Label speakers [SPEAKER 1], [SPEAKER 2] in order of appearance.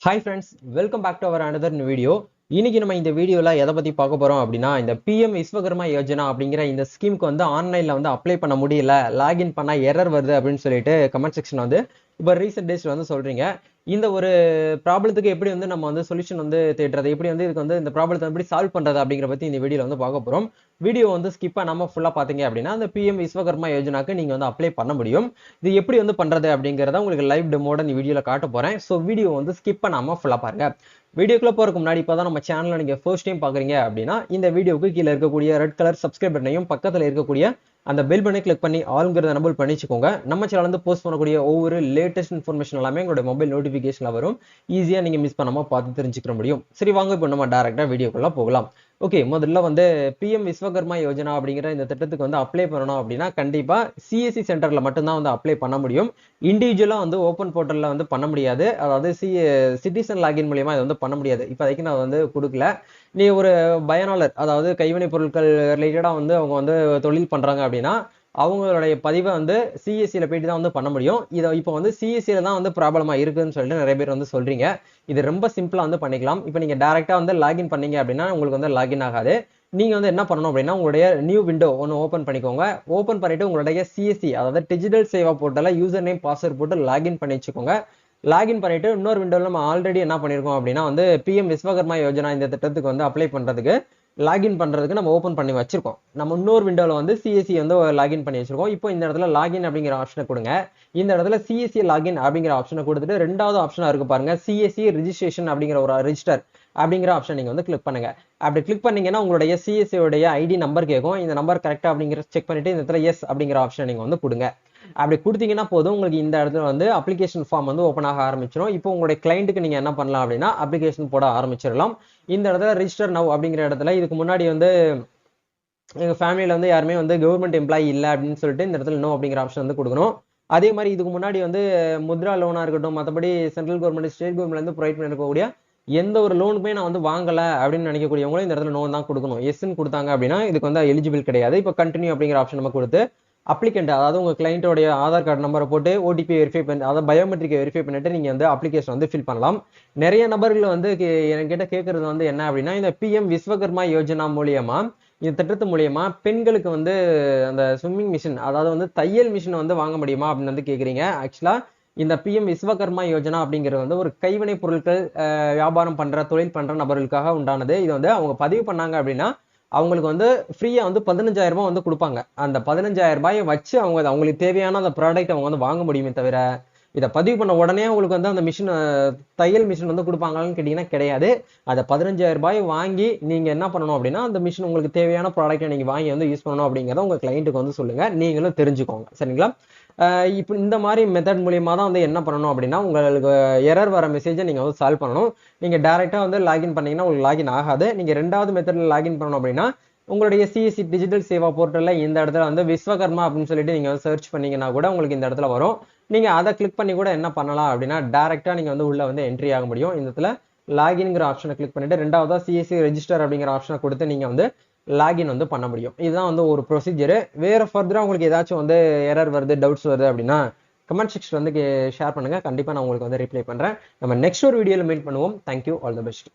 [SPEAKER 1] Hi friends, welcome back to our another new video. இன்னைக்கு நம்ம இந்த வீடியோல எதை பத்தி பார்க்க போறோம் அப்படின்னா இந்த பிஎம் விஸ்வகர்மா யோஜனா அப்படிங்கிற இந்த ஸ்கீமுக்கு வந்து ஆன்லைன்ல வந்து அப்ளை பண்ண முடியல, லாகின் பண்ணா எரர் வருது அப்படின்னு சொல்லிட்டு கமெண்ட் செக்ஷன் வந்து இப்போ ரீசெண்ட் டேஸ்ல வந்து சொல்றீங்க. இந்த ஒரு ப்ராப்ளத்துக்கு எப்படி வந்து நம்ம வந்து சொல்யூஷன் வந்து தேடுறது, எப்படி வந்து இதுக்கு வந்து இந்த ப்ராப்ளத்தை எப்படி சால்வ் பண்றது அப்படிங்கிற பத்தி இந்த வீடியோல வந்து பார்க்க போறோம். வீடியோ வந்து ஸ்கிப் பண்ணாம ஃபுல்லா பாத்தீங்க அப்படின்னா அந்த பிஎம் விஸ்வகர்மா யோஜனாக்கு நீங்க வந்து அப்ளை பண்ண முடியும். இது எப்படி வந்து பண்றது அப்படிங்கறத உங்களுக்கு லைவ் டெமோட இந்த வீடியோல காட்ட போறேன். ஸோ வீடியோ வந்து ஸ்கிப் பண்ணாம ஃபுல்லா பாருங்க. வீடியோக்குள்ள போறதுக்கு முன்னாடி இப்பதான் நம்ம சேனலை நீங்க ஃபர்ஸ்ட் டைம் பாக்குறீங்க அப்படின்னா இந்த வீடியோக்கு கீழே இருக்கக்கூடிய ரெட் கலர் சப்ஸ்கிரைப் பட்டனையும் பக்கத்துல இருக்கக்கூடிய அந்த பெல் பட்டனை கிளிக் பண்ணி ஆல்ங்கிறத எனபிள் பண்ணி வச்சுக்கோங்க. நம்ம சேனல் வந்து போஸ்ட் பண்ணக்கூடிய ஒவ்வொரு லேட்டஸ்ட் இன்ஃபர்மேஷன் எல்லாமே உங்களோட மொபைல் நோட்டிபிகேஷன்ல வரும். ஈஸியா நீங்க மிஸ் பண்ணாம பார்த்து தெரிஞ்சுக்க முடியும். சரி, வாங்க இப்போ நம்ம டைரக்டா வீடியோக்குள்ள போகலாம். ஓகே, முதல்ல வந்து பிஎம் விஸ்வகர்மா யோஜனா அப்படிங்கிற இந்த திட்டத்துக்கு வந்து அப்ளை பண்ணணும் அப்படின்னா கண்டிப்பா சிஎஸ்சி சென்டர்ல மட்டும்தான் வந்து அப்ளை பண்ண முடியும். இண்டிவிஜுவலா வந்து ஓப்பன் போர்ட்டல்ல வந்து பண்ண முடியாது. அதாவது சிட்டிசன் லாகின் மூலியமா இதை வந்து பண்ண முடியாது. இப்போதைக்கு நான் வந்து கொடுக்கல. நீ ஒரு பயனாளர், அதாவது கைவினை பொருட்கள் ரிலேட்டடா வந்து அவங்க வந்து தொழில் பண்றாங்க அப்படின்னா அவங்களுடைய பதிவை வந்து சிஎஸ்சியில போயிட்டு தான் வந்து பண்ண முடியும். இதை இப்போ வந்து சிஎஸ்சியில தான் வந்து ப்ராப்ளமா இருக்குன்னு சொல்லிட்டு நிறைய பேர் வந்து சொல்றீங்க. இது ரொம்ப சிம்பிளா வந்து பண்ணிக்கலாம். இப்போ நீங்க டைரக்டா வந்து லாகின் பண்ணீங்க அப்படின்னா உங்களுக்கு வந்து லாகின் ஆகாது. நீங்க வந்து என்ன பண்ணணும் அப்படின்னா உங்களுடைய நியூ விண்டோ ஒன்று ஓப்பன் பண்ணிக்கோங்க. ஓப்பன் பண்ணிட்டு உங்களுடைய சிஎஸ்சி, அதாவது டிஜிட்டல் சேவா போர்ட்டல யூசர் நேம் பாஸ்வேர்ட் போட்டு லாகின் பண்ணி வச்சுக்கோங்க. லாகின் பண்ணிட்டு இன்னொரு விண்டோல நம்ம ஆல்ரெடி என்ன பண்ணிருக்கோம் அப்படின்னா வந்து பிஎம் விஸ்வகர்மா யோஜனா இந்த திட்டத்துக்கு வந்து அப்ளை பண்றதுக்கு லாகின் பண்றதுக்கு நம்ம ஓப்பன் பண்ணி வச்சிருக்கோம். நம்ம இன்னொரு விண்டோல வந்து சிஎஸ்சி வந்து லாகின் பண்ணி வச்சிருக்கோம். இப்போ இந்த இடத்துல லாகின் அப்படிங்கிற ஆப்ஷனை கொடுங்க. இந்த இடத்துல சிஎஸ்சி லாகின் அப்படிங்கிற ஆப்ஷனை கொடுத்துட்டு ரெண்டாவது ஆப்ஷனா இருக்கு பாருங்க, சிஎஸ்சி ரிஜிஸ்ட்ரேஷன் அப்படிங்கிற ஒரு ரெஜிஸ்டர் அப்படிங்கிற ஆப்ஷன் நீங்க வந்து கிளிக் பண்ணுங்க. அப்படி கிளிக் பண்ணீங்கன்னா உங்களுடைய சிஎஸ்சி உடைய ஐடி நம்பர் கேட்கும். இந்த நம்பர் கரெக்டா அப்படிங்கிற செக் பண்ணிட்டு இந்த இடத்துல எஸ் அப்படிங்கிற ஆப்ஷன் நீங்க வந்து கொடுங்க. அப்படி கொடுத்தீங்கன்னா போதும், உங்களுக்கு இந்த இடத்துல வந்து அப்ளிகேஷன் ஃபார்ம் வந்து ஓப்பன் ஆக ஆரம்பிச்சிடும். இப்போ உங்களுடைய கிளைண்ட்டுக்கு நீங்க என்ன பண்ணலாம் அப்படின்னா அப்ளிகேஷன் போட ஆரம்பிச்சிடலாம். இந்த இடத்துல ரிஜிஸ்டர் நவ் அப்படிங்கிற இடத்துல இதுக்கு முன்னாடி வந்து எங்க ஃபேமிலியில வந்து யாருமே வந்து கவர்மெண்ட் எம்ப்ளாயி இல்லை அப்படின்னு சொல்லிட்டு இந்த இடத்துல நோ அப்படிங்கிற ஆப்ஷன் வந்து கொடுக்கணும். அதே மாதிரி இதுக்கு முன்னாடி வந்து முத்ரா லோனா இருக்கட்டும், மற்றபடி சென்ட்ரல் கவர்மெண்ட் ஸ்டேட் கவர்மெண்ட்ல இருந்து ப்ரொவைட் பண்ணிருக்கக்கூடிய எந்த ஒரு லோனுக்குமே நான் வந்து வாங்கல அப்படின்னு நினைக்கக்கூடியவங்களும் இந்த இடத்துல நோ தான் கொடுக்கணும். எஸ்ன்னு கொடுத்தாங்க அப்படின்னா இதுக்கு வந்து எலிஜிபிள் கிடையாது. இப்போ கண்டினியூ அப்படிங்கிற ஆப்ஷன் நம்ம கொடுத்து அப்ளிகண்ட், அதாவது உங்க கிளைண்டோடைய ஆதார் கார்டு நம்பரை போட்டு ஓடிபி வெரிஃபை பண்ணி, அதாவது பயோமெட்ரிக்கை வெரிஃபை பண்ணிட்டு நீங்க வந்து அப்ளிகேஷன் வந்து ஃபில் பண்ணலாம். நிறைய நபர்கள் வந்து என்கிட்ட கேட்கறது வந்து என்ன அப்படின்னா இந்த பிஎம் விஸ்வகர்மா யோஜனா மூலியமா, இந்த திட்டத்து மூலியமா பெண்களுக்கு வந்து அந்த ஸ்விம்மிங் மிஷின், அதாவது வந்து தையல் மிஷின் வந்து வாங்க முடியுமா அப்படின்னு வந்து கேக்குறீங்க. ஆக்சுவலா இந்த பிஎம் விஸ்வகர்மா யோஜனா அப்படிங்கிறது வந்து ஒரு கைவினை பொருட்கள் வியாபாரம் பண்ற தொழில் பண்ற நபர்களுக்காக உண்டானது. இது வந்து அவங்க பதிவு பண்ணாங்க அப்படின்னா அவங்களுக்கு வந்து ஃப்ரீயா வந்து 15,000 ரூபாய் வந்து கொடுப்பாங்க. அந்த 15,000 ரூபாயை வச்சு அவங்க அவங்களுக்கு தேவையான அந்த ப்ராடக்ட் அவங்க வந்து வாங்க முடியுமே தவிர இதை பதிவு பண்ண உடனே உங்களுக்கு வந்து அந்த மிஷின், தையல் மிஷின் வந்து கொடுப்பாங்களான்னு கேட்டீங்கன்னா கிடையாது. அதை 15,000 ரூபாய் வாங்கி நீங்க என்ன பண்ணணும் அப்படின்னா அந்த மிஷின் உங்களுக்கு தேவையான ப்ராடக்ட்டை நீங்க வாங்கி வந்து யூஸ் பண்ணணும் அப்படிங்கிறத உங்க கிளைண்ட்டுக்கு வந்து சொல்லுங்க. நீங்களும் தெரிஞ்சுக்கோங்க, சரிங்களா? இப்போ இந்த மாதிரி மெத்தட் மூலியமா தான் வந்து என்ன பண்ணணும் அப்படின்னா உங்களுக்கு எரர் வர மெசேஜை நீங்க வந்து சால்வ் பண்ணணும். நீங்க டைரக்டா வந்து லாகின் பண்ணீங்கன்னா உங்களுக்கு லாகின் ஆகாது. நீங்க ரெண்டாவது மெத்தட்ல லாகின் பண்ணணும் அப்படின்னா உங்களுடைய சிஎஸ்சி டிஜிட்டல் சேவா போர்ட்டல்ல இந்த இடத்துல வந்து விஸ்வகர்மா அப்படின்னு சொல்லிட்டு நீங்க சர்ச் பண்ணீங்கன்னா கூட உங்களுக்கு இந்த இடத்துல வரும். நீங்க அதை கிளிக் பண்ணி கூட என்ன பண்ணலாம் அப்படின்னா டைரக்டா நீங்க வந்து உள்ள வந்து என்ட்ரி ஆக முடியும். இந்த இடத்துல லாகின்ங்கிற ஆப்ஷனை கிளிக் பண்ணிட்டு ரெண்டாவதா சிஎஸ்சி ரெஜிஸ்டர் அப்படிங்கிற ஆப்ஷனை கொடுத்து நீங்க வந்து லாகின் வந்து பண்ண முடியும். இதுதான் வந்து ஒரு ப்ரொசீஜர். வேற ஃபர்தரா உங்களுக்கு ஏதாச்சும் வந்து எரர் வருது, டவுட்ஸ் வருது அப்படின்னா கமெண்ட் செக்ஷன் வந்து ஷேர் பண்ணுங்க. கண்டிப்பா நான் உங்களுக்கு வந்து ரிப்ளை பண்றேன். நம்ம நெக்ஸ்ட் ஒரு வீடியோல மீட் பண்ணுவோம். Thank you, all the best.